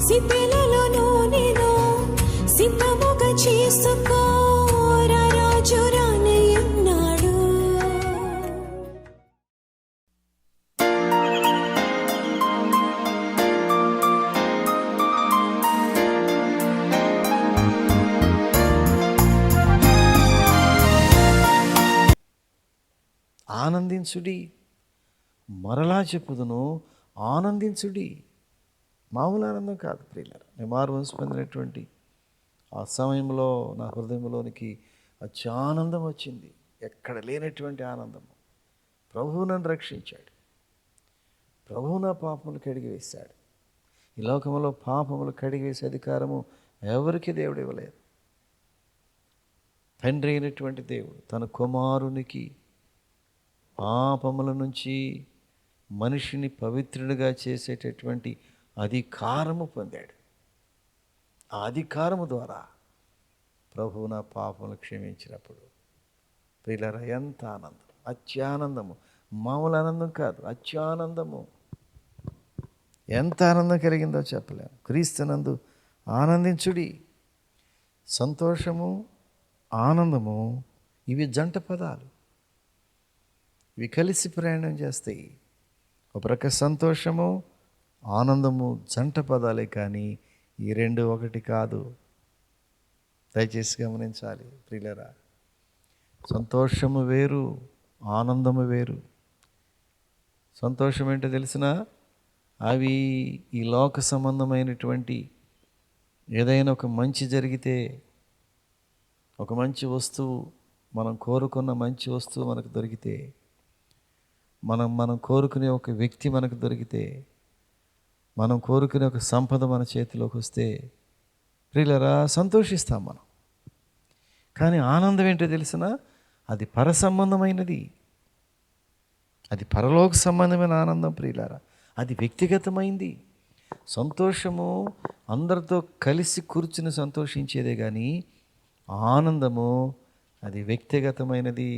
సిద్ధెలలో నేను సిద్ధముగా చేసుకో రాజు రానయ్యున్నాడు. ఆనందించుడి, మరలా చెప్పుదును ఆనందించుడి. మామూలు ఆనందం కాదు ప్రియులారా. నేను మారుమనసు పొందినటువంటి ఆ సమయంలో నా హృదయంలోనికి అత్యానందం వచ్చింది. ఎక్కడ లేనటువంటి ఆనందము. ప్రభువు నన్ను రక్షించాడు. ప్రభువు నా పాపములు కడిగివేశాడు. ఈ లోకంలో పాపములు కడిగివేసే అధికారము ఎవరికి దేవుడు ఇవ్వలేదు. తండ్రి అయినటువంటి దేవుడు తన కుమారునికి పాపముల నుంచి మనిషిని పవిత్రుడిగా చేసేటటువంటి అధికారము పొందాడు. ఆ అధికారము ద్వారా ప్రభువు నా పాపములు క్షమించినప్పుడు ప్రియులారా ఎంత ఆనందం, అత్యానందము. మామూలు ఆనందం కాదు, అత్యానందము. ఎంత ఆనందం కలిగిందో చెప్పలేము. క్రీస్తునందు ఆనందించుడి. సంతోషము, ఆనందము ఇవి జంట పదాలు. ఇవి కలిసి ప్రయాణం చేస్తాయి. ఒక ప్రక్క సంతోషము, ఆనందము జంట పదాలే, కానీ ఈ రెండు ఒకటి కాదు. దయచేసి గమనించాలి ప్రియులారా. సంతోషము వేరు, ఆనందము వేరు. సంతోషం ఏంటో తెలిసిన, అవి ఈ లోక సంబంధమైనటువంటి ఏదైనా ఒక మంచి జరిగితే, ఒక మంచి వస్తువు, మనం కోరుకున్న మంచి వస్తువు మనకు దొరికితే, మనం కోరుకునే ఒక వ్యక్తి మనకు దొరికితే, మనం కోరుకునే ఒక సంపద మన చేతిలోకి వస్తే ప్రియులారా సంతోషిస్తాం మనం. కానీ ఆనందం ఏంటో తెలిసిన, అది పర సంబంధమైనది. అది పరలోక సంబంధమైన ఆనందం ప్రియులారా. అది వ్యక్తిగతమైంది. సంతోషము అందరితో కలిసి కూర్చుని సంతోషించేదే, కానీ ఆనందము అది వ్యక్తిగతమైనది.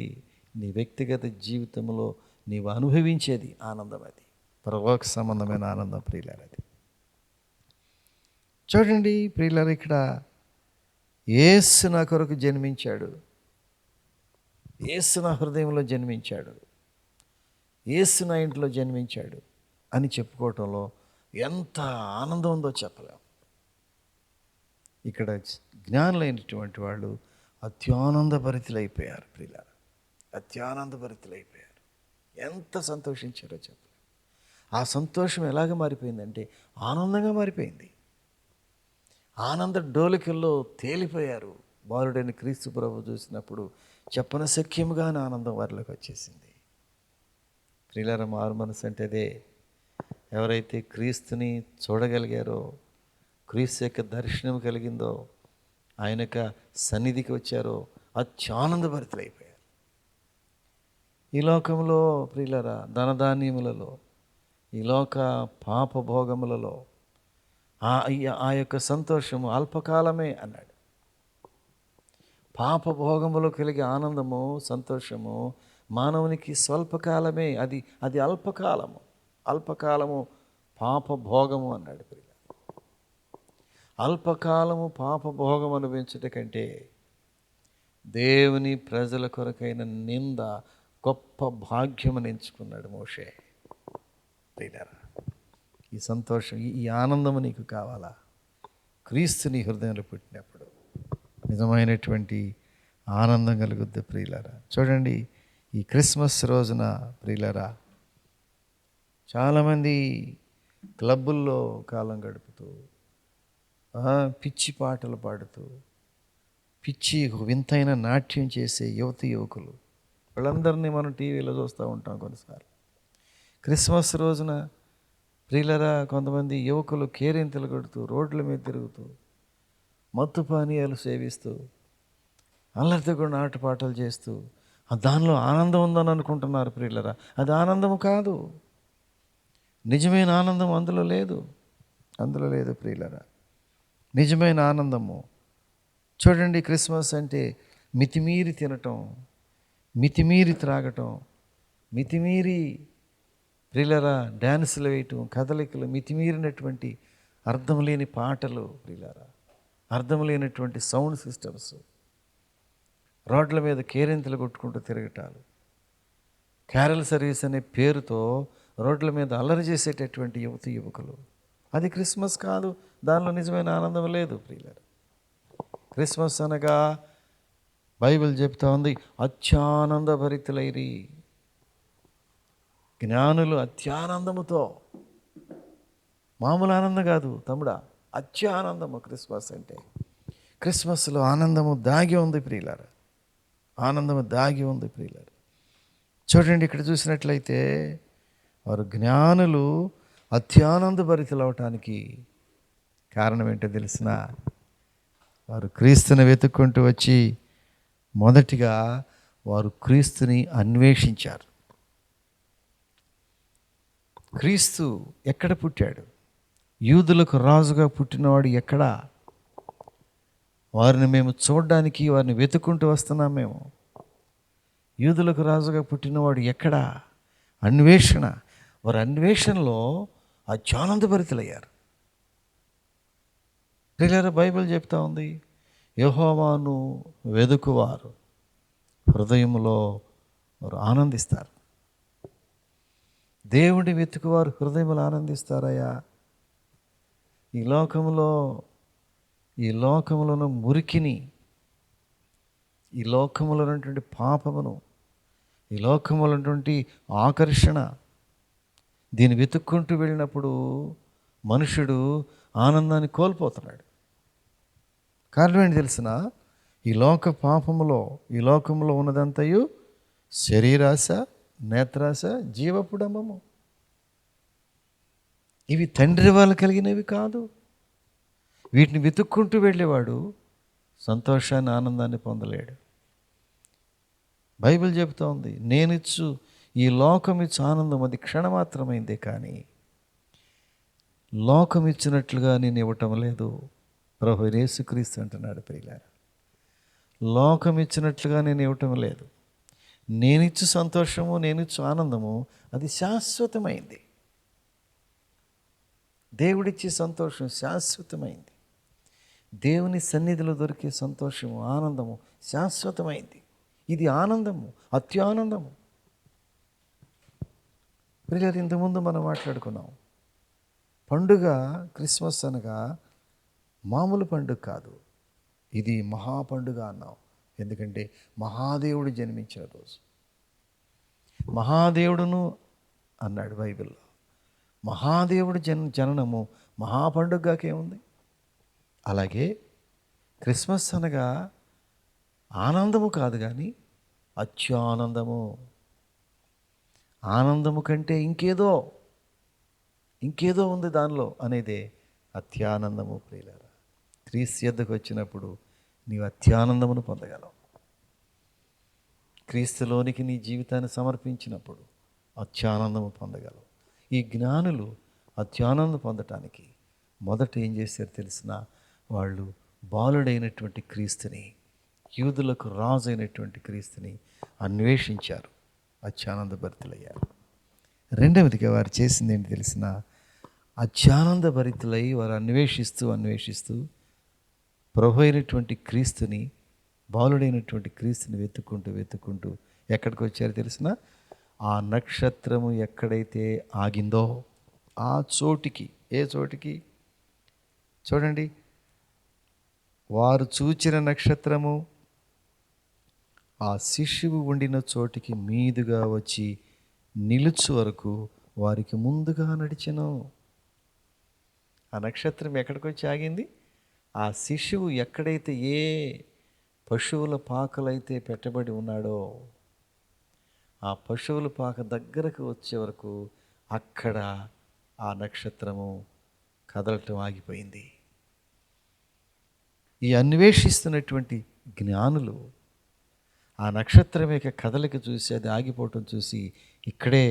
నీ వ్యక్తిగత జీవితంలో నీవు అనుభవించేది ఆనందం. అది పరలోక సంబంధమైన ఆనందం ప్రియులారా. అది చూడండి ప్రియులారా, ఇక్కడ యేసు నా కొరకు జన్మించాడు, యేసు నా హృదయంలో జన్మించాడు, యేసు నా ఇంట్లో జన్మించాడు అని చెప్పుకోవటంలో ఎంత ఆనందం ఉందో చెప్పలేం. ఇక్కడ జ్ఞానులైనటువంటి వాళ్ళు అత్యానందభరితులైపోయారు ప్రియులారా. అత్యానందభరితులైపోయారు. ఎంత సంతోషించారో చెప్పలేం. ఆ సంతోషం ఎలాగ మారిపోయిందంటే ఆనందంగా మారిపోయింది. ఆనంద డోలికల్లో తేలిపోయారు. బాలుడైన క్రీస్తు ప్రభు చూసినప్పుడు చెప్పనశక్యముగానే ఆనందం వారిలోకి వచ్చేసింది. ప్రియులారా, మారు మనసు అంటే అదే. ఎవరైతే క్రీస్తుని చూడగలిగారో, క్రీస్తు యొక్క దర్శనం కలిగిందో, ఆయన యొక్క సన్నిధికి వచ్చారో అత్యానందభరితులైపోయారు. ఈ లోకంలో ప్రియులారా, ధనధాన్యములలో, ఈ లోక పాపభోగములలో ఆ యొక్క సంతోషము అల్పకాలమే అన్నాడు. పాపభోగములో కలిగే ఆనందము, సంతోషము మానవునికి స్వల్పకాలమే. అది అల్పకాలము. అల్పకాలము పాపభోగము అన్నాడు. అల్పకాలము పాపభోగం అనుభవించుట కంటే దేవుని ప్రజల కొరకైన నింద గొప్ప భాగ్యమని ఎంచుకున్నాడు మోషే. ఈ సంతోషం, ఈ ఆనందము నీకు కావాలా? క్రీస్తు నీ హృదయంలో పుట్టినప్పుడు నిజమైనటువంటి ఆనందం కలుగుద్ది ప్రియులారా. చూడండి, ఈ క్రిస్మస్ రోజున ప్రియులారా చాలామంది క్లబ్బుల్లో కాలం గడుపుతూ, పిచ్చి పాటలు పాడుతూ, పిచ్చి వింతైన నాట్యం చేసే యువతి యువకులు, వాళ్ళందరినీ మనం టీవీలో చూస్తూ ఉంటాం కొన్నిసార్లు. క్రిస్మస్ రోజున ప్రియులరా కొంతమంది యువకులు కేరింతలు కొడుతూ, రోడ్ల మీద తిరుగుతూ, మత్తు పానీయాలు సేవిస్తూ, అల్లరితో కూడా ఆటపాటలు చేస్తూ దానిలో ఆనందం ఉందని అనుకుంటున్నారు ప్రియులరా. అది ఆనందము కాదు. నిజమైన ఆనందం అందులో లేదు. అందులో లేదు ప్రియులరా. నిజమైన ఆనందము చూడండి, క్రిస్మస్ అంటే మితిమీరి తినటం, మితిమీరి త్రాగటం, మితిమీరి ప్రియులరా డ్యాన్సులు వేయటం, కదలికలు, మితిమీరినటువంటి అర్థం లేని పాటలు ప్రియులారా, అర్థం లేనటువంటి సౌండ్ సిస్టమ్స్, రోడ్ల మీద కేరింతలు కొట్టుకుంటూ తిరగటాలు, క్యారల్ సర్వీస్ అనే పేరుతో రోడ్ల మీద అల్లరి చేసేటటువంటి యువకులు. అది క్రిస్మస్ కాదు, దానిలో నిజమైన ఆనందం లేదు ప్రియులారా. క్రిస్మస్ అనగా బైబిల్ చెప్తా ఉంది, అత్యానంద భరితులైరి. జ్ఞానులు అత్యానందముతో, మామూలు ఆనందం కాదు తమ్ముడా, అత్యానందము క్రిస్మస్ అంటే. క్రిస్మస్లో ఆనందము దాగి ఉంది ప్రియులారా, ఆనందము దాగి ఉంది ప్రియులారా. చూడండి, ఇక్కడ చూసినట్లయితే వారు జ్ఞానులు అత్యానంద భరితులు అవటానికి కారణం ఏంటో తెలిసిన, వారు క్రీస్తుని వెతుక్కుంటూ వచ్చి మొదటిగా వారు క్రీస్తుని అన్వేషించారు. క్రీస్తు ఎక్కడ పుట్టాడు? యూదులకు రాజుగా పుట్టినవాడు ఎక్కడా? వారిని మేము చూడడానికి వారిని వెతుక్కుంటూ వస్తున్నాం మేము. యూదులకు రాజుగా పుట్టినవాడు ఎక్కడా? అన్వేషణ. వారి అన్వేషణలో అత్యానందభరితులయ్యారు. ప్రియులారా, బైబిల్ చెప్తా ఉంది, యెహోవాను వెదుకువారు హృదయంలో వారు ఆనందిస్తారు. దేవుడి వెతుకువారు హృదయంలో ఆనందిస్తారయ్యా. ఈ లోకములను మురికిని, ఈ లోకములో ఉన్నటువంటి పాపమును, ఈ లోకములో ఉన్నటువంటి ఆకర్షణ, దీన్ని వెతుక్కుంటూ వెళ్ళినప్పుడు మనుషుడు ఆనందాన్ని కోల్పోతున్నాడు. కారణం ఏంటి తెలిసిన, ఈ లోక పాపములో, ఈ లోకంలో ఉన్నదంతయు శరీరాశ, నేత్రాశ, జీవపుడంబము. ఇవి తండ్రి వాళ్ళు కలిగినవి కాదు. వీటిని వెతుక్కుంటూ వెళ్ళేవాడు సంతోషాన్ని, ఆనందాన్ని పొందలేడు. బైబిల్ చెబుతూ ఉంది, నేనిచ్చు ఈ లోకం ఇచ్చు ఆనందం అది క్షణమాత్రమైందే, కానీ లోకం ఇచ్చినట్లుగా నేను ఇవ్వటం లేదు. ప్రభు యేసుక్రీస్తు అంటున్నాడు ప్రియులారా, లోకం ఇచ్చినట్లుగా నేను ఇవ్వటం లేదు. నేనిచ్చు సంతోషము, నేనిచ్చు ఆనందము అది శాశ్వతమైంది. దేవుడిచ్చే సంతోషం శాశ్వతమైంది. దేవుని సన్నిధిలో దొరికే సంతోషము, ఆనందము శాశ్వతమైంది. ఇది ఆనందము, అత్యానందము. ప్రియులారా, ఇంతకుముందు మనం మాట్లాడుకున్నాం, పండుగ క్రిస్మస్ అనగా మామూలు పండుగ కాదు, ఇది మహాపండుగ అన్నాం. ఎందుకంటే మహాదేవుడు జన్మించిన రోజు. మహాదేవుడును అన్నాడు బైబిల్లో. మహాదేవుడు జననము మహాపండుగకేముంది? అలాగే క్రిస్మస్ అనగా ఆనందము కాదు కానీ అత్యానందము. ఆనందము కంటే ఇంకేదో ఉంది దానిలో అనేదే అత్యానందము. ప్రియులారా, క్రీస్తు యొద్దకు వచ్చినప్పుడు నీవు అత్యానందమును పొందగలవు. క్రీస్తులోనికి నీ జీవితాన్ని సమర్పించినప్పుడు అత్యానందము పొందగలవు. ఈ జ్ఞానులు అత్యానందం పొందటానికి మొదట ఏం చేశారు తెలిసిన, వాళ్ళు బాలుడైనటువంటి క్రీస్తుని, యూదులకు రాజు అయినటువంటి క్రీస్తుని అన్వేషించారు, అత్యానందభరితులయ్యారు. రెండవదిగా వారు చేసింది ఏంటి తెలిసిన, అత్యానందభరితులై వారు అన్వేషిస్తూ ప్రభు అయినటువంటి క్రీస్తుని, బాలుడైనటువంటి క్రీస్తుని వెతుక్కుంటూ ఎక్కడికి వచ్చారు తెలిసిన, ఆ నక్షత్రము ఎక్కడైతే ఆగిందో ఆ చోటికి. ఏ చోటికి? చూడండి, వారు చూచిన నక్షత్రము ఆ శిశువు ఉండిన చోటికి మీదుగా వచ్చి నిలుచు వరకు వారికి ముందుగా నడిచెను. ఆ నక్షత్రం ఎక్కడికి వచ్చి ఆగింది? ఆ శిశువు ఎక్కడైతే ఏ పశువుల పాకలైతే పెట్టబడి ఉన్నాడో ఆ పశువుల పాక దగ్గరకు వచ్చే వరకు అక్కడ ఆ నక్షత్రము కదలటం ఆగిపోయింది. ఈ అన్వేషిస్తున్నటువంటి జ్ఞానులు ఆ నక్షత్రం యొక్క కదలిక చూసి, అది ఆగిపోవటం చూసి, ఇక్కడే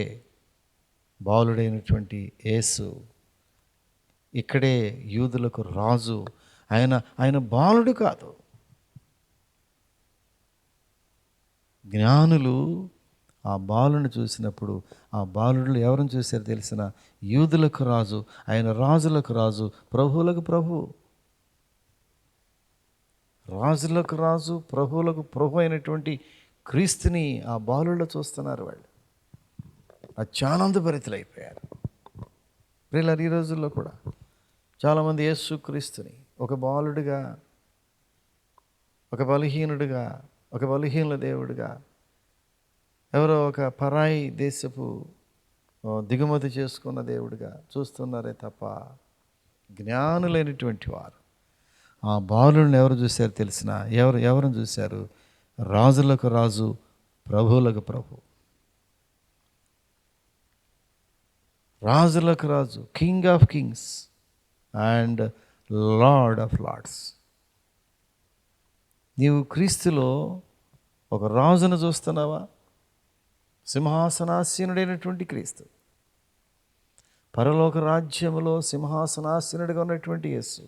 బాలుడైనటువంటి యేసు, ఇక్కడే యూదులకు రాజు, ఆయన బాలుడు కాదు. జ్ఞానులు ఆ బాలుని చూసినప్పుడు ఆ బాలుడిలో ఎవరిని చూశారో తెలిసిన యూదులకు రాజు, ఆయన రాజులకు రాజు, ప్రభువులకు ప్రభు, రాజులకు రాజు, ప్రభువులకు ప్రభు అయినటువంటి క్రీస్తుని ఆ బాలుల్లో చూస్తున్నారు. వాళ్ళు అత్యానందభరితులైపోయారు. ప్రియులారా, ఈ రోజుల్లో కూడా చాలామంది యేసు క్రీస్తుని ఒక బాలుడిగా, ఒక బలహీనుడిగా, ఒక బలహీనుల దేవుడిగా, ఎవరో ఒక పరాయి దేశపు దిగుమతి చేసుకున్న దేవుడిగా చూస్తున్నారే తప్ప జ్ఞానులైనటువంటి వారు ఆ బాలుడిని ఎవరు చూశారు తెలిసిన ఎవరిని చూశారు? రాజులకు రాజు, ప్రభువులకు ప్రభు, రాజులకు రాజు, king of kings and lord of lords. నీవు క్రీస్తులో ఒక రాజును చూస్తున్నావా? సింహాసనాసీనుడైనటువంటి క్రీస్తు, పరలోక రాజ్యములో సింహాసనాసీనుడిగా ఉన్నటువంటి యేసు.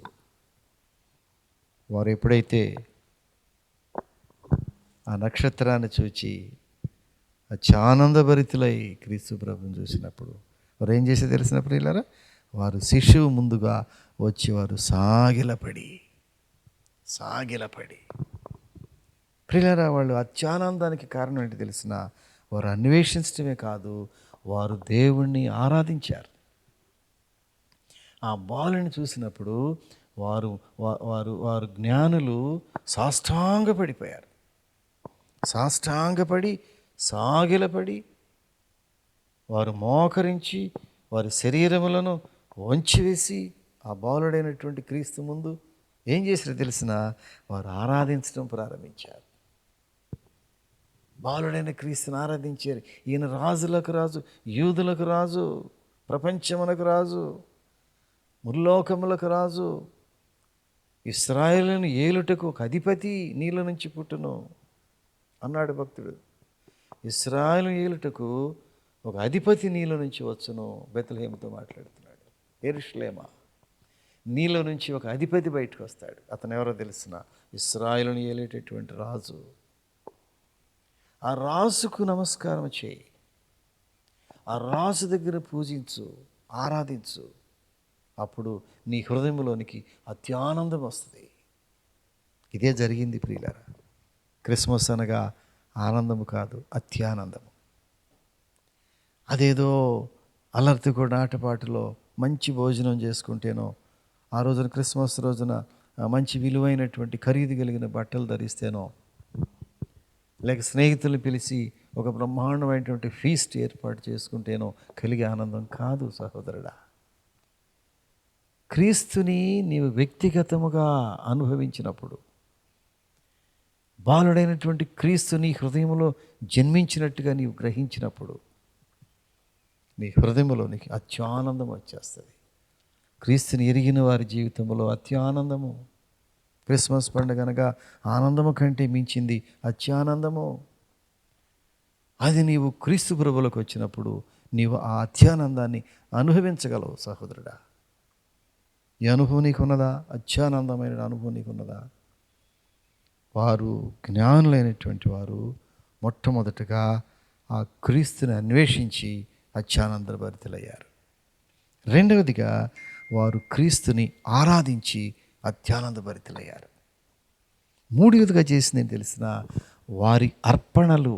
వారు ఎప్పుడైతే ఆ నక్షత్రాన్ని చూచి అత్యానందభరితులై క్రీస్తు ప్రభుని చూసినప్పుడు వారు ఏం చేసి తెలిసినప్పుడు ఇలారా, వారు శిశువు ముందుగా వచ్చి వారు సాగిలపడి ప్రియులారా, వాళ్ళు అత్యానందానికి కారణం ఏంటి తెలిసిన? వారు అన్వేషించడమే కాదు, వారు దేవుణ్ణి ఆరాధించారు. ఆ బాలుని చూసినప్పుడు వారు వారు వారు జ్ఞానులు సాష్టాంగపడిపోయారు. సాష్టాంగపడి సాగిలపడి వారు మోకరించి వారి శరీరములను వంచివేసి ఆ బాలుడైనటువంటి క్రీస్తు ముందు ఏం చేశారో తెలిసిన? వారు ఆరాధించడం ప్రారంభించారు. బాలుడైన క్రీస్తుని ఆరాధించారు. ఈయన రాజులకు రాజు, యూదులకు రాజు, ప్రపంచమునకు రాజు, ముల్లోకములకు రాజు, ఇశ్రాయేలును ఏలుటకు ఒక అధిపతి నీళ్ళ నుంచి పుట్టును అన్నాడు భక్తుడు. ఇశ్రాయేలు ఏలుటకు ఒక అధిపతి నీళ్ళ నుంచి వచ్చును. బెత్లెహేముతో మాట్లాడుతున్నాడు. యెరూషలేమా, నీళ్ళ నుంచి ఒక అధిపతి బయటకు వస్తాడు. అతను ఎవరో తెలిసిన? ఇశ్రాయేలును ఏలేటటువంటి రాజు. ఆ రాజుకు నమస్కారం చేయి, ఆ రాజు దగ్గర పూజించు, ఆరాధించు. అప్పుడు నీ హృదయంలోనికి అత్యానందం వస్తుంది. ఇదే జరిగింది ప్రియులారా. క్రిస్మస్ అనగా ఆనందము కాదు, అత్యానందము. అదేదో అల్లరితో ఆటపాటలో మంచి భోజనం చేసుకుంటేనో, ఆ రోజున క్రిస్మస్ రోజున మంచి విలువైనటువంటి ఖరీదు కలిగిన బట్టలు ధరిస్తేనో, లేక స్నేహితులు పిలిచి ఒక బ్రహ్మాండమైనటువంటి ఫీస్ట్ ఏర్పాటు చేసుకుంటేనో కలిగే ఆనందం కాదు సహోదరుడా. క్రీస్తుని నీవు వ్యక్తిగతముగా అనుభవించినప్పుడు, బాలుడైనటువంటి క్రీస్తు నీ హృదయంలో జన్మించినట్టుగా నీవు గ్రహించినప్పుడు నీ హృదయంలోనికి అత్యానందం వచ్చేస్తుంది. క్రీస్తుని ఎరిగిన వారి జీవితంలో అత్యానందము. క్రిస్మస్ పండుగ అనగా ఆనందము కంటే మించింది అత్యానందము. అది నీవు క్రీస్తు ప్రభువులకు వచ్చినప్పుడు నీవు ఆ అత్యానందాన్ని అనుభవించగలవు సహోదరుడా. ఈ అనుభవం నీకున్నదా? అత్యానందమైన అనుభవం నీకున్నదా? వారు జ్ఞానులైనటువంటి వారు మొట్టమొదటగా ఆ క్రీస్తుని అన్వేషించి అత్యానందభరితులయ్యారు. రెండవదిగా వారు క్రీస్తుని ఆరాధించి అత్యానందభరితులయ్యారు. మూడవదిగా చేసింది తెలిసిన వారి అర్పణలు.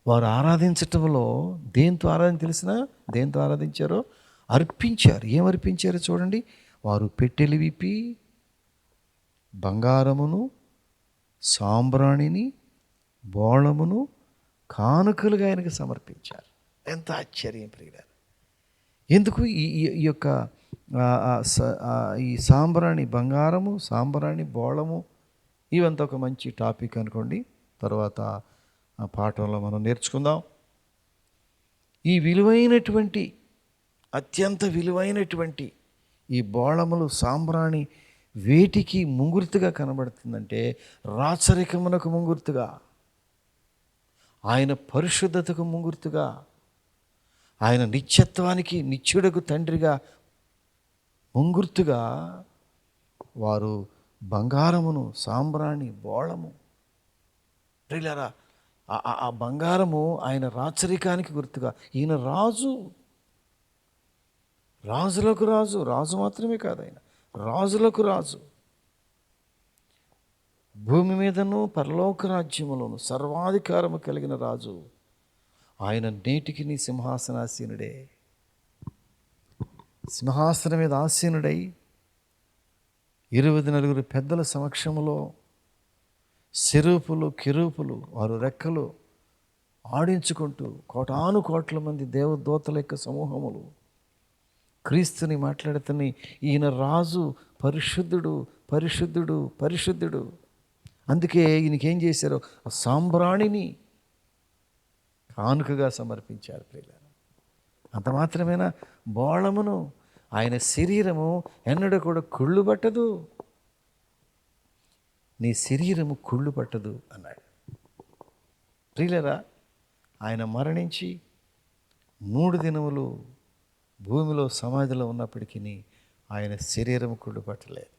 వారు ఆరాధించటంలో దేంతో తెలిసిన దేంతో ఆరాధించారో అర్పించారు. ఏం అర్పించారో చూడండి. వారు పెట్టెలు విప్పి బంగారమును, సాంబ్రాణిని, బోళమును కానుకలుగా ఆయనకు సమర్పించారు. ఎంత ఆశ్చర్యం ప్రియులారా. ఎందుకు ఈ యొక్క ఈ సాంబ్రాణి, బంగారము, సాంబ్రాణి, బోళము ఇవంతా ఒక మంచి టాపిక్ అనుకోండి. తర్వాత పాఠంలో మనం నేర్చుకుందాం. ఈ విలువైనటువంటి, అత్యంత విలువైనటువంటి ఈ బోళములు, సాంబ్రాణి వేటికి ముంగుర్తుగా కనబడుతుందంటే రాచరికమునకు ముంగుర్తుగా, ఆయన పరిశుద్ధతకు ముంగుర్తుగా, ఆయన నిత్యత్వానికి, నిత్యుడకు తండ్రిగా ముంగుర్తుగా వారు బంగారమును, సాంబ్రాణి, బోళము ప్రియులారా ఆ బంగారము ఆయన రాచరికానికి గుర్తుగా. ఈయన రాజు, రాజులకు రాజు, రాజు మాత్రమే కాదు, ఆయన రాజులకు రాజు. భూమి మీదను పరలోక రాజ్యములోను సర్వాధికారము కలిగిన రాజు. ఆయన నేటికి నీ సింహాసనాసీనుడే. సింహాసనం మీద ఆసీనుడై 24 పెద్దల సమక్షములో సెరూపులు కెరూపులు వారు రెక్కలు ఆడించుకుంటూ కోటాను కోట్ల మంది దేవదూతల యొక్క సమూహములు క్రీస్తుని మాట్లాడుతున్న ఈయన రాజు పరిశుద్ధుడు, పరిశుద్ధుడు, పరిశుద్ధుడు. అందుకే ఈయనకేం చేశారు? ఆ సాంబ్రాణిని కానుకగా సమర్పించారు ప్రియులారా. అంత మాత్రమేనా? బోళమును, ఆయన శరీరము ఎన్నడూ కూడా కుళ్ళు పట్టదు. నీ శరీరము కుళ్ళు పట్టదు అన్నాడు. ప్రియులారా, ఆయన మరణించి 3 దినములు భూమిలో సమాధిలో ఉన్నప్పటికీ ఆయన శరీరము కుళ్ళు పట్టలేదు.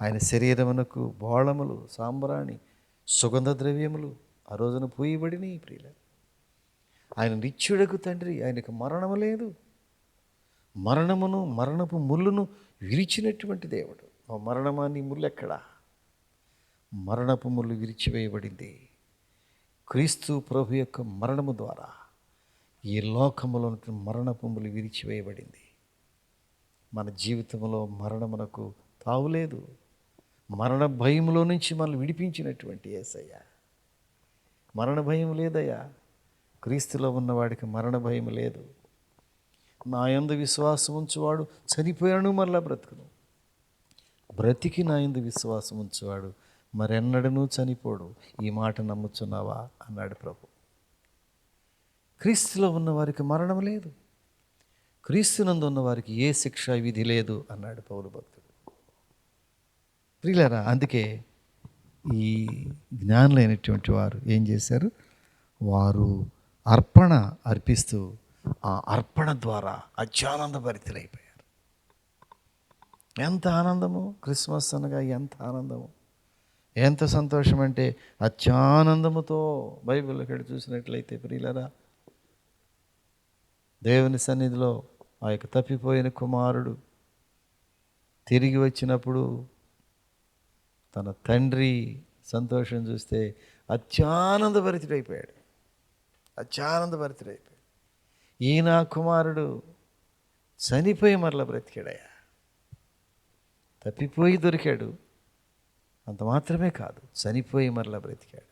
ఆయన శరీరమునకు బోళములు, సాంబ్రాణి, సుగంధ ద్రవ్యములు ఆ రోజున పూయబడినాయి ప్రియులారా. ఆయన నిత్యుడకు తండ్రి, ఆయనకు మరణము లేదు. మరణమును, మరణపు ముళ్ళును విరిచినటువంటి దేవుడు. ఆ మరణమా నీ ముళ్ళు ఎక్కడా? మరణపు ముళ్ళు విరిచివేయబడింది. క్రీస్తు ప్రభు యొక్క మరణము ద్వారా ఈ లోకములో మరణపు ముళ్ళు విరిచివేయబడింది. మన జీవితంలో మరణమునకు తావులేదు. మరణ భయములో నుంచి మనల్ని విడిపించినటువంటి యేసయ్య. మరణ భయం లేదయ్యా. క్రీస్తులో ఉన్నవాడికి మరణ భయం లేదు. నా యందు విశ్వాసం ఉంచువాడు చనిపోయాను మరలా బ్రతుకును, బ్రతికి నా యందు విశ్వాసం ఉంచువాడు మరెన్నడనూ చనిపోడు. ఈ మాట నమ్ముచున్నావా అన్నాడు ప్రభు. క్రీస్తులో ఉన్నవారికి మరణం లేదు, క్రీస్తునందు ఉన్నవారికి ఏ శిక్ష విధి లేదు అన్నాడు పౌలు భక్తుడు. ప్రియులారా, అందుకే ఈ జ్ఞానులైనటువంటి వారు ఏం చేశారు? వారు అర్పణ అర్పిస్తూ ఆ అర్పణ ద్వారా అత్యానందభరితులైపోయారు. ఎంత ఆనందము! క్రిస్మస్ అనగా ఎంత ఆనందము, ఎంత సంతోషం అంటే అత్యానందముతో. బైబిల్ ఇక్కడ చూసినట్లయితే ప్రియులారా, దేవుని సన్నిధిలో ఆ యొక్క తప్పిపోయిన కుమారుడు తిరిగి వచ్చినప్పుడు తన తండ్రి సంతోషం చూస్తే అత్యానందభరితుడైపోయాడు. అత్యానందభరితుడైపోయాడు. ఈయన కుమారుడు చనిపోయి మరలా బ్రతికాడయ్యా. తప్పిపోయి దొరికాడు, అంత మాత్రమే కాదు, చనిపోయి మరలా బ్రతికాడు.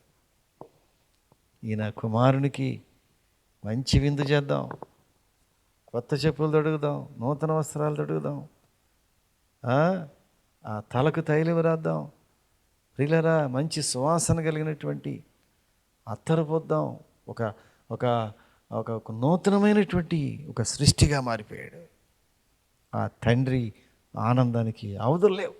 ఈయన కుమారునికి మంచి విందు చేద్దాం, కొత్త చెప్పులు తొడుగుదాం, నూతన వస్త్రాలు తొడుగుదాం, ఆ తలకు తైలం రాద్దాం ప్రియులారా, మంచి సువాసన కలిగినటువంటి అత్తరు పొద్దాం. ఒక ఒక ఒక ఒక నూతనమైనటువంటి ఒక సృష్టిగా మారిపోయాడు. ఆ తండ్రి ఆనందానికి అవధులు లేవు.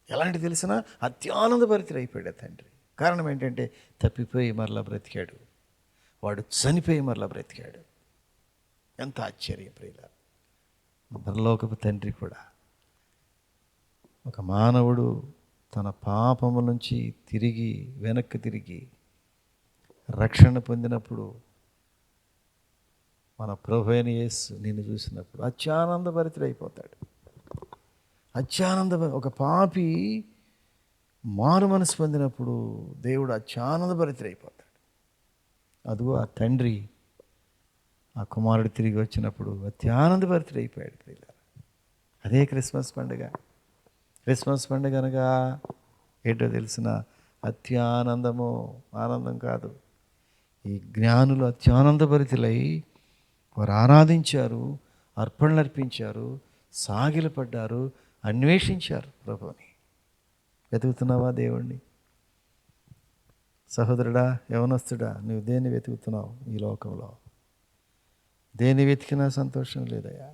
ఎలాంటి తెలిసినా అత్యానందభరితుడైపోయాడు ఆ తండ్రి. కారణం ఏంటంటే తప్పిపోయి మరలా బ్రతికాడు, వాడు చనిపోయి మరలా బ్రతికాడు. ఎంత ఆశ్చర్యం ప్రియులారా. పరలోకపు తండ్రి కూడా ఒక మానవుడు తన పాపము నుంచి వెనక్కి తిరిగి రక్షణ పొందినప్పుడు, మన ప్రభు అయిన యేసు నిన్ను చూసినప్పుడు అత్యానందభరితుడైపోతాడు. ఒక పాపి మారు మనసు పొందినప్పుడు దేవుడు అత్యానందభరితుడైపోతాడు. అదిగో ఆ తండ్రి ఆ కుమారుడు తిరిగి వచ్చినప్పుడు అత్యానందభరితుడైపోయాడు ప్రియులారా. అదే క్రిస్మస్ పండుగ. క్రిస్మస్ పండుగ అనగా ఏంటో తెలిసిన అత్యానందము, ఆనందం కాదు. ఈ జ్ఞానులు అత్యానందభరితులై వారు ఆరాధించారు, అర్పణలు అర్పించారు, సాగిలపడ్డారు, అన్వేషించారు ప్రభుని. వెతుకుతున్నావా దేవుణ్ణి? సహోదరుడా, యవనస్తుడా, నువ్వు దేన్ని వెతుకుతున్నావు ఈ లోకంలో? దేన్ని వెతికినా సంతోషం లేదయ్యా.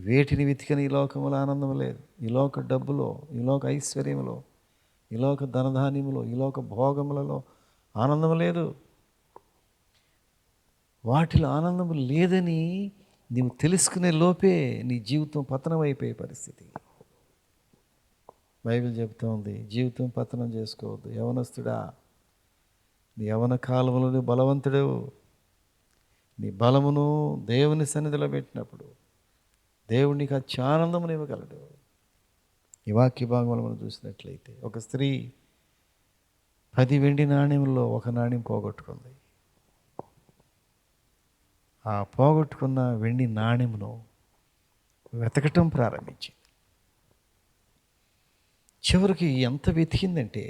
వేటిని వెతికిన ఈ లోకంలో ఆనందం లేదు. ఈ లోక డబ్బులో, ఈ లోక ఐశ్వర్యంలో, ఈ లోక ధనధాన్యములో, ఈ లోక భోగములలో ఆనందం లేదు. వాటిలో ఆనందం లేదని నీవు తెలుసుకునే లోపే నీ జీవితం పతనం అయిపోయే పరిస్థితి. బైబిల్ చెప్తూ ఉంది, జీవితం పతనం చేసుకోవద్దు. యవనస్తుడా, నీ యవన కాలంలో బలవంతుడు. నీ బలమును దేవుని సన్నిధిలో పెట్టినప్పుడు దేవుడు నీకు అత్యానందమును ఇవ్వగలడు. ఈ వాక్య భాగంలో మనం చూసినట్లయితే ఒక స్త్రీ 10 వెండి నాణ్యంలో ఒక నాణ్యం పోగొట్టుకుంది. ఆ పోగొట్టుకున్న వెండి నాణ్యమును వెతకటం ప్రారంభించింది. చివరికి ఎంత వెతికిందంటే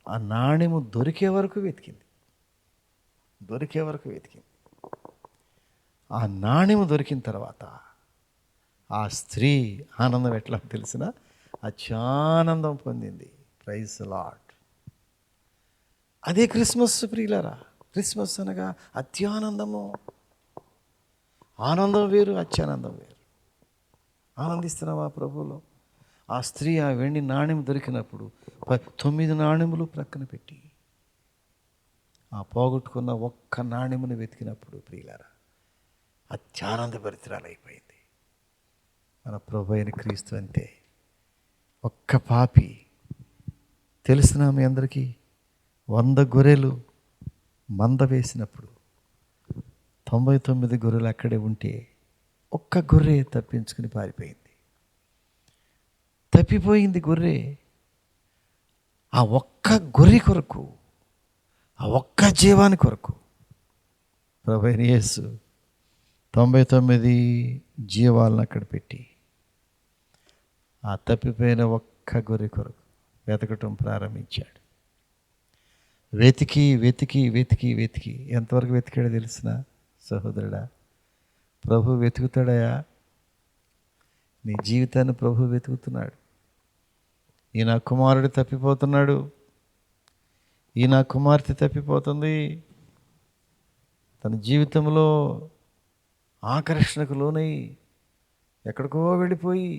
ఆ నాణ్యము దొరికే వరకు వెతికింది. ఆ నాణ్యము దొరికిన తర్వాత ఆ స్త్రీ ఆనందం ఎట్లా తెలిసిన అత్యానందం పొందింది. Praise lord. అదే క్రిస్మస్ ప్రియులారా. క్రిస్మస్ అనగా అత్యానందము. ఆనందం వేరు, అత్యానందం వేరు. ఆనందిస్తున్నావా ప్రభువులో? ఆ స్త్రీ ఆ వెండి నాణ్యం దొరికినప్పుడు 9 నాణ్యములు ప్రక్కన పెట్టి ఆ పోగొట్టుకున్న ఒక్క నాణ్యమును వెతికినప్పుడు ప్రియులారా అత్యానందభరితురాలైపోయింది. మన ప్రభు అయిన క్రీస్తు అంతే. ఒక్క పాపి, తెలిసిన మీ అందరికీ 100 గొర్రెలు మంద వేసినప్పుడు 99 గొర్రెలు అక్కడే ఉంటే ఒక్క గొర్రె తప్పించుకుని పారిపోయింది. తప్పిపోయింది గొర్రె. ఆ ఒక్క గొర్రె కొరకు, ఆ ఒక్క జీవాని కొరకు ప్రభు అయిన యేసు 99 జీవాలను అక్కడ పెట్టి ఆ తప్పిపోయిన ఒక్క గొర్రె కొరకు వెతకటం ప్రారంభించాడు. వెతికి వెతికి వెతికి వెతికి ఎంతవరకు వెతికాడో తెలిసిన సహోదరుడా? ప్రభు వెతుకుతాడయా. నీ జీవితాన్ని ప్రభు వెతుకుతున్నాడు. ఈ నా కుమారుడు తప్పిపోతున్నాడు, ఈ నా కుమార్తె తప్పిపోతుంది. తన జీవితంలో ఆకర్షణకు లోనై ఎక్కడికో వెళ్ళిపోయి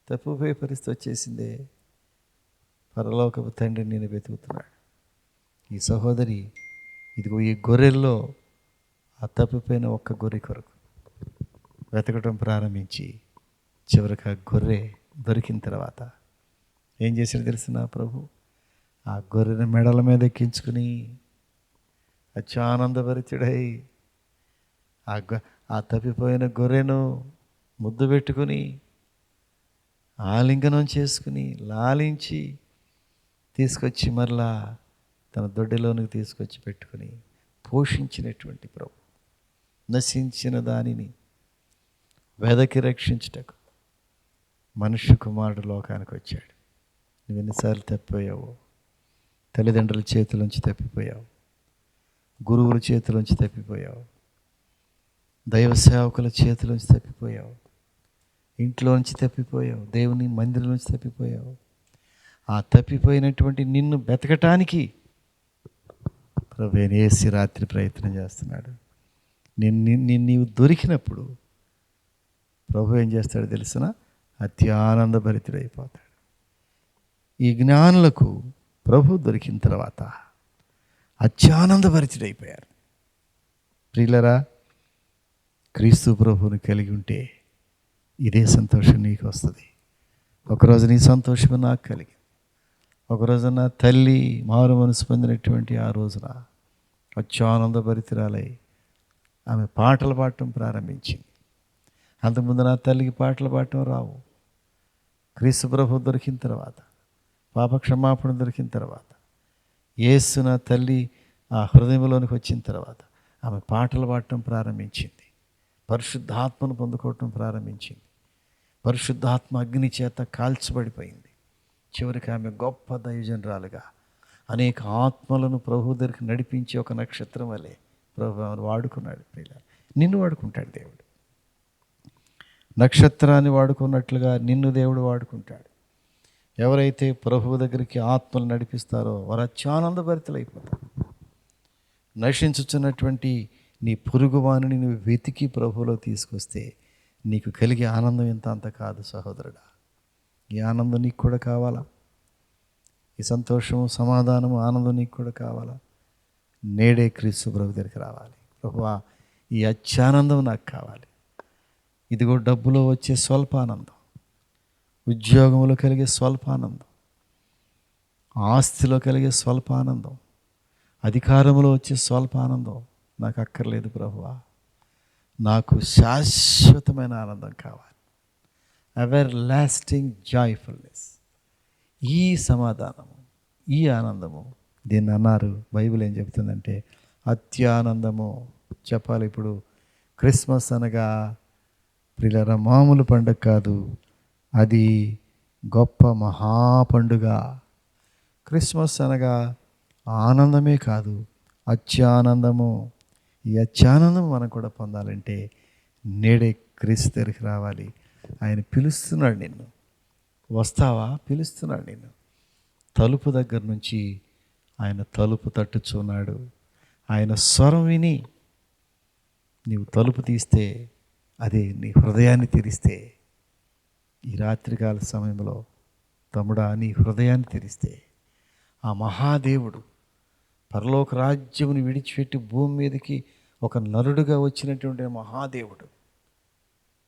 తప్పిపోయే పరిస్థితి వచ్చేసిందే. పరలోకపు తండ్రి నేను వెతుకుతున్నాడు. ఈ సహోదరి ఇదిగో ఈ గొర్రెల్లో ఆ తప్పిపోయిన ఒక్క గొర్రె కొరకు వెతకటం ప్రారంభించి చివరికి ఆ గొర్రె దొరికిన తర్వాత ఏం చేశాడు తెలిసిన ప్రభు? ఆ గొర్రెని మెడల మీద ఎక్కించుకుని అత్యానందభరితుడై ఆ తప్పిపోయిన గొర్రెను ముద్దు పెట్టుకుని ఆలింగనం చేసుకుని లాలించి తీసుకొచ్చి మరలా తన దొడ్డిలోనికి తీసుకొచ్చి పెట్టుకుని పోషించినటువంటి ప్రభు, నశించిన దానిని వెదకి రక్షించుటకు మనుష్య కుమారుడు లోకానికి వచ్చాడు. నువ్వు ఎన్నిసార్లు తప్పిపోయావు? తల్లిదండ్రుల చేతిలోంచి తప్పిపోయావు, గురువుల చేతిలోంచి తప్పిపోయావు, దైవ సేవకుల చేతిలోంచి తప్పిపోయావు, ఇంట్లోంచి తప్పిపోయావు, దేవుని మందిరం నుంచి తప్పిపోయావు. ఆ తప్పిపోయినటువంటి నిన్ను బెతకటానికి ప్రభు యేసు రాత్రి ప్రయత్నం చేస్తున్నాడు. నీవు దొరికినప్పుడు ప్రభు ఏం చేస్తాడో తెలిసిన అత్యానందభరితుడైపోతాడు. ఈ జ్ఞానులకు ప్రభు దొరికిన తర్వాత అత్యానందభరితుడైపోయారు. ప్రియులరా, క్రీస్తు ప్రభువుని కలిగి ఉంటే ఇదే సంతోషం నీకు వస్తుంది. ఒకరోజు నీ సంతోషం నాకు కలిగి, ఒకరోజు నా తల్లి మారు మనసు పొందినటువంటి ఆ రోజున అత్యానందభరితురాలై ఆమె పాటలు పాడటం ప్రారంభించింది. అంతకుముందు నా తల్లికి పాటలు పాడటం రావు. క్రీస్తు ప్రభు దొరికిన తర్వాత, పాప క్షమాపణ దొరికిన తర్వాత, యేసు నా తల్లి ఆ హృదయంలోనికి వచ్చిన తర్వాత ఆమె పాటలు పాడటం ప్రారంభించింది. పరిశుద్ధాత్మను పొందుకోవటం ప్రారంభించింది. పరిశుద్ధాత్మ అగ్ని చేత కాల్చబడిపోయింది. చివరికి ఆమె గొప్ప దైవజనురాలుగా అనేక ఆత్మలను ప్రభు దగ్గరికి నడిపించి ఒక నక్షత్రం వలె ప్రభు ఆమెను వాడుకున్నాడు. నిన్ను వాడుకుంటాడు దేవుడు. నక్షత్రాన్ని వాడుకున్నట్లుగా నిన్ను దేవుడు వాడుకుంటాడు. ఎవరైతే ప్రభువు దగ్గరికి ఆత్మలు నడిపిస్తారో వారు అత్యానందభరితులైపోతారు. నశించుచున్నటువంటి నీ పొరుగువానిని నువ్వు వెతికి ప్రభువులో తీసుకొస్తే నీకు కలిగే ఆనందం ఎంత అంత కాదు సహోదరుడా. ఈ ఆనందం నీకు కూడా కావాలా? ఈ సంతోషము, సమాధానము, ఆనందం నీకు కూడా కావాలా? నేడే క్రీస్తు ప్రభు దగ్గరికి రావాలి. ప్రభువా, ఈ అత్యానందం నాకు కావాలి. ఇదిగో డబ్బులో వచ్చే స్వల్ప ఆనందం, ఉద్యోగంలో కలిగే స్వల్పానందం, ఆస్తిలో కలిగే స్వల్పానందం, అధికారంలో వచ్చే స్వల్పానందం నాకు అక్కర్లేదు ప్రభువా. నాకు శాశ్వతమైన ఆనందం కావాలి. Ever lasting joyfulness. ఈ సమాధానము, ఈ ఆనందము, దీన్ని అన్నారు, బైబిల్ ఏం చెప్తుందంటే అత్యానందము. చెప్పాలి ఇప్పుడు క్రిస్మస్ అనగా ప్రియులారా మామూలు పండుగ కాదు, అది గొప్ప మహాపండుగ. క్రిస్మస్ అనగా ఆనందమే కాదు, అత్యానందము. ఈ అత్యానందం మనం కూడా పొందాలంటే నేడే క్రీస్తు దగ్గరికి రావాలి. ఆయన పిలుస్తున్నాడు నిన్ను. వస్తావా? పిలుస్తున్నాడు నిన్ను. తలుపు దగ్గర నుంచి ఆయన తలుపు తట్టుచున్నాడు. ఆయన స్వరం విని నీవు తలుపు తీస్తే, అదే నీ హృదయాన్ని తెరిస్తే, ఈ రాత్రికాల సమయంలో తమ్ముడా నీ హృదయాన్ని తెరిస్తే, ఆ మహాదేవుడు పరలోక రాజ్యమును విడిచిపెట్టి భూమి మీదకి ఒక నరుడుగా వచ్చినటువంటి మహాదేవుడు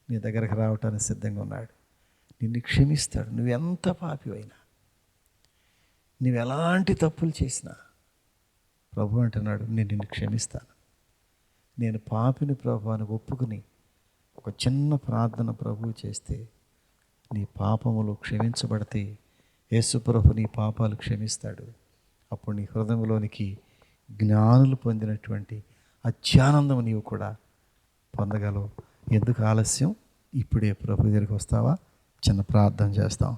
నీ దగ్గరకు రావటానికి సిద్ధంగా ఉన్నాడు. నిన్ను క్షమిస్తాడు. నువ్వెంత పాపివైనా, నువ్వు ఎలాంటి తప్పులు చేసినా ప్రభు అంటున్నాడు, నేను నిన్ను క్షమిస్తాను. నేను పాపిని ప్రభు అని ఒప్పుకుని ఒక చిన్న ప్రార్థన ప్రభువు చేస్తే నీ పాపములు క్షమించబడితే యేసు ప్రభు నీ పాపాలు క్షమిస్తాడు. అప్పుడు నీ హృదయంలోనికి జ్ఞానులు పొందినటువంటి అత్యానందం నీవు కూడా పొందగలవు. ఎందుకు ఆలస్యం? ఇప్పుడే ప్రభు దగ్గరికి వస్తావా? చిన్న ప్రార్థన చేస్తాం.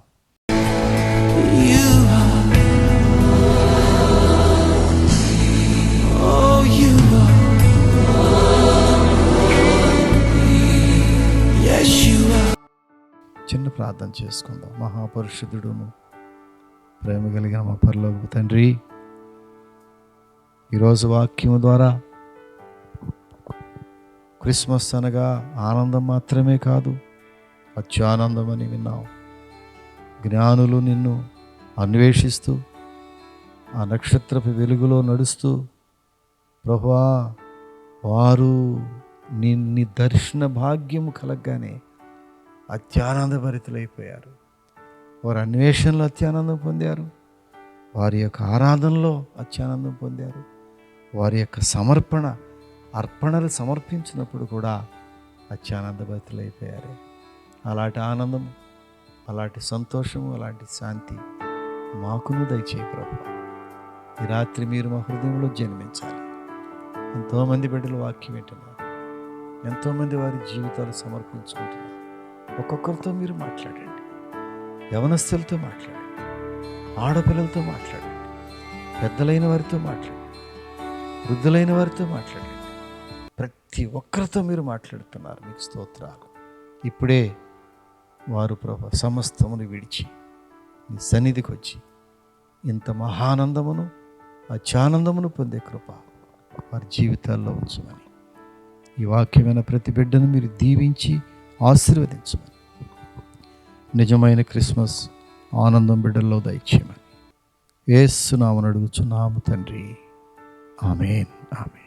చిన్న ప్రార్థన చేసుకుందాం. మహాపరిశుద్ధుడును ప్రేమ కలిగిన మా పరలోకపు తండ్రి, ఈరోజు వాక్యము ద్వారా క్రిస్మస్ అనగా ఆనందం మాత్రమే కాదు, అత్యానందం అని విన్నాం. జ్ఞానులు నిన్ను అన్వేషిస్తూ ఆ నక్షత్రపు వెలుగులో నడుస్తూ ప్రభువా వారు నీ దర్శన భాగ్యము కలగగానే అత్యానందభరితులైపోయారు. వారు అన్వేషణలో అత్యానందం పొందారు, వారి యొక్క ఆరాధనలో అత్యానందం పొందారు, వారి యొక్క సమర్పణ అర్పణలు సమర్పించినప్పుడు కూడా అత్యానందభరితులైపోయారు. అలాంటి ఆనందం, అలాంటి సంతోషము, అలాంటి శాంతి మాకును దయచేయి ప్రభు. ఈ రాత్రి మీరు మా హృదయంలో జన్మించాలి. ఎంతోమంది బిడ్డలు వాక్యం వింటున్నారు, ఎంతోమంది వారి జీవితాలు సమర్పించుకుంటున్నారు. ఒక్కొక్కరితో మీరు మాట్లాడండి. యవనస్తులతో మాట్లాడండి, ఆడపిల్లలతో మాట్లాడండి, పెద్దలైన వారితో మాట్లాడండి, వృద్ధులైన వారితో మాట్లాడండి. ప్రతి ఒక్కరితో మీరు మాట్లాడుతున్నారు. మీకు స్తోత్రాలు. ఇప్పుడే వారు ప్రభు సమస్తమును విడిచి నీ సన్నిధికి వచ్చి ఇంత మహానందమును అత్యానందమును పొందే కృప వారి జీవితాల్లో ఉంచమని, ఈ వాక్యమైన ప్రతి బిడ్డను మీరు దీవించి ఆశీర్వదించమని, నిజమైన క్రిస్మస్ ఆనందం బిడ్డల్లో దయచేయమని యేసు నామమున అడుగుచున్నాము తండ్రి. ఆమేన్, ఆమేన్.